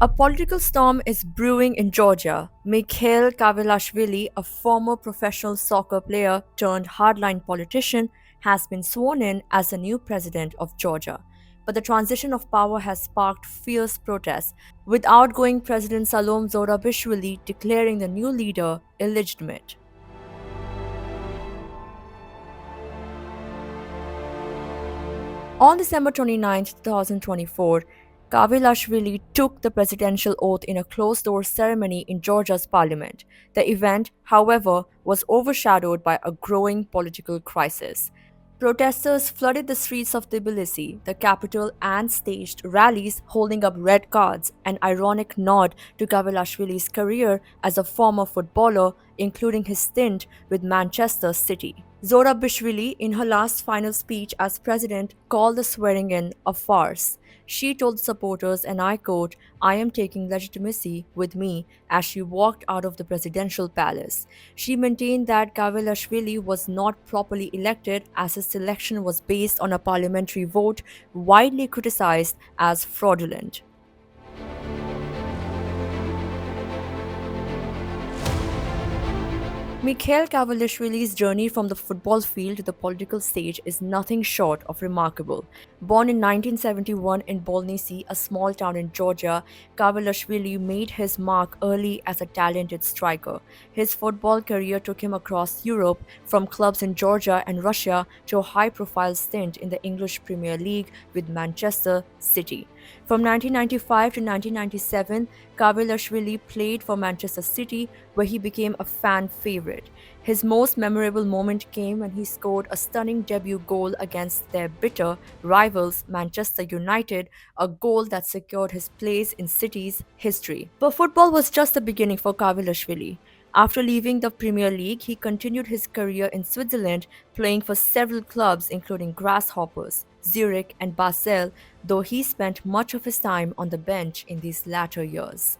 A political storm is brewing in Georgia. Mikhail Kavelashvili, a former professional soccer player turned hardline politician, has been sworn in as the new president of Georgia. But the transition of power has sparked fierce protests, with outgoing President Salom Zorabishvili declaring the new leader illegitimate. On December 29, 2024, Kavilashvili took the presidential oath in a closed door ceremony in Georgia's parliament. The event, however, was overshadowed by a growing political crisis. Protesters flooded the streets of Tbilisi, the capital, and staged rallies holding up red cards, an ironic nod to Kavilashvili's career as a former footballer, including his stint with Manchester City. Zorabishvili, in her last final speech as president, called the swearing in a farce. She told supporters, and I quote, "I am taking legitimacy with me," as she walked out of the presidential palace. She maintained that Kavelashvili was not properly elected as his selection was based on a parliamentary vote widely criticized as fraudulent. Mikhail Kavalishvili's journey from the football field to the political stage is nothing short of remarkable. Born in 1971 in Bolnisi, a small town in Georgia, Kavalishvili made his mark early as a talented striker. His football career took him across Europe, from clubs in Georgia and Russia to a high-profile stint in the English Premier League with Manchester City. From 1995 to 1997, Kavilashvili played for Manchester City, where he became a fan favorite. His most memorable moment came when he scored a stunning debut goal against their bitter rivals, Manchester United, a goal that secured his place in City's history. But football was just the beginning for Kavilashvili. After leaving the Premier League, he continued his career in Switzerland, playing for several clubs including Grasshoppers, Zurich, and Basel, though he spent much of his time on the bench in these latter years.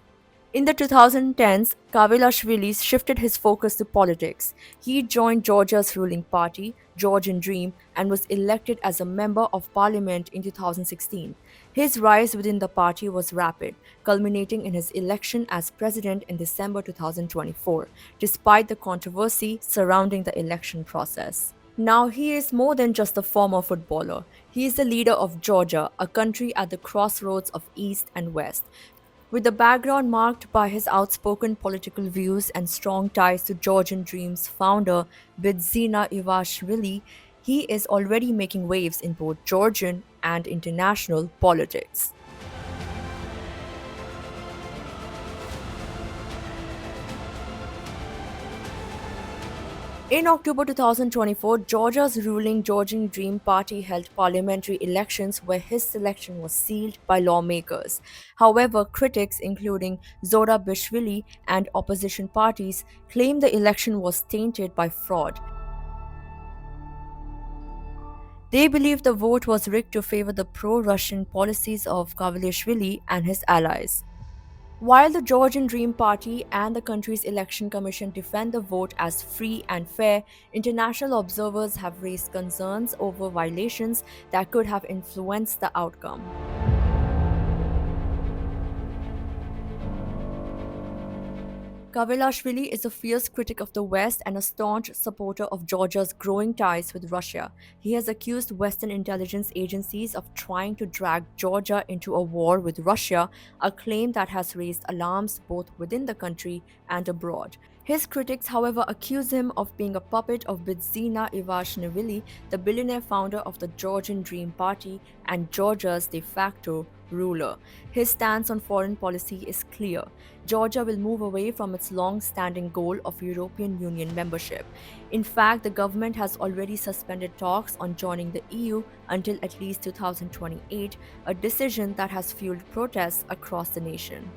In the 2010s, Kavilashvili shifted his focus to politics. He joined Georgia's ruling party, Georgian Dream, and was elected as a member of parliament in 2016. His rise within the party was rapid, culminating in his election as president in December 2024, despite the controversy surrounding the election process. Now, he is more than just a former footballer. He is the leader of Georgia, a country at the crossroads of East and West. With a background marked by his outspoken political views and strong ties to Georgian Dream's founder, Bidzina Ivashvili, he is already making waves in both Georgian and international politics. In October 2024, Georgia's ruling Georgian Dream Party held parliamentary elections where his selection was sealed by lawmakers. However, critics, including Zorabishvili and opposition parties, claim the election was tainted by fraud. They believe the vote was rigged to favor the pro-Russian policies of Kavalishvili and his allies. While the Georgian Dream Party and the country's election commission defend the vote as free and fair, international observers have raised concerns over violations that could have influenced the outcome. Kavilashvili is a fierce critic of the West and a staunch supporter of Georgia's growing ties with Russia. He has accused Western intelligence agencies of trying to drag Georgia into a war with Russia, a claim that has raised alarms both within the country and abroad. His critics, however, accuse him of being a puppet of Bidzina Ivashvili, the billionaire founder of the Georgian Dream Party and Georgia's de facto ruler. His stance on foreign policy is clear. Georgia will move away from its long-standing goal of European Union membership. In fact, the government has already suspended talks on joining the EU until at least 2028, a decision that has fueled protests across the nation.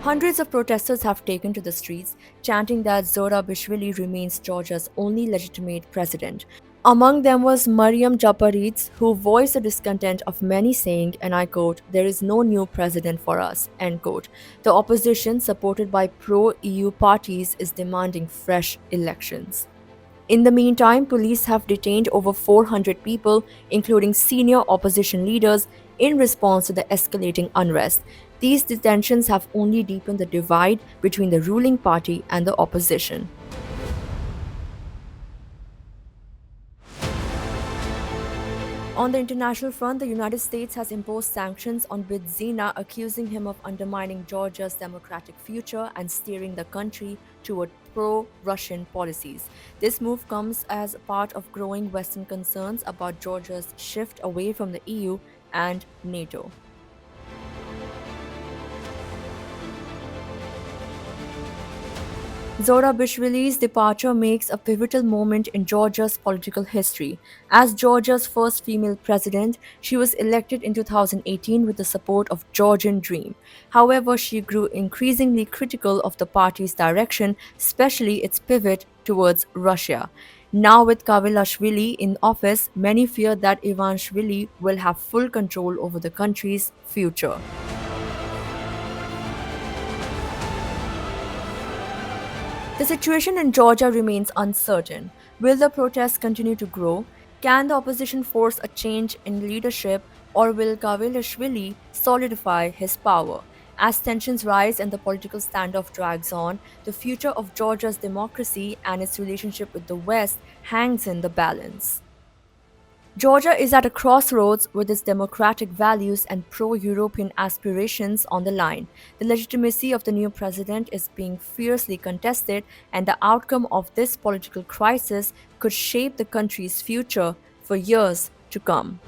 Hundreds of protesters have taken to the streets, chanting that Zorabishvili remains Georgia's only legitimate president. Among them was Mariam Japaridze, who voiced the discontent of many, saying, and I quote, "There is no new president for us," end quote. The opposition, supported by pro-EU parties, is demanding fresh elections. In the meantime, police have detained over 400 people, including senior opposition leaders, in response to the escalating unrest. These detentions have only deepened the divide between the ruling party and the opposition. On the international front, the United States has imposed sanctions on Bidzina, accusing him of undermining Georgia's democratic future and steering the country toward pro Russian policies. This move comes as part of growing Western concerns about Georgia's shift away from the EU and NATO. Zorabishvili's departure makes a pivotal moment in Georgia's political history. As Georgia's first female president, she was elected in 2018 with the support of Georgian Dream. However, she grew increasingly critical of the party's direction, especially its pivot towards Russia. Now, with Kavilashvili in office, many fear that Ivanishvili will have full control over the country's future. The situation in Georgia remains uncertain. Will the protests continue to grow? Can the opposition force a change in leadership, or will Kavilashvili solidify his power? As tensions rise and the political standoff drags on, the future of Georgia's democracy and its relationship with the West hangs in the balance. Georgia is at a crossroads with its democratic values and pro European aspirations on the line. The legitimacy of the new president is being fiercely contested, and the outcome of this political crisis could shape the country's future for years to come.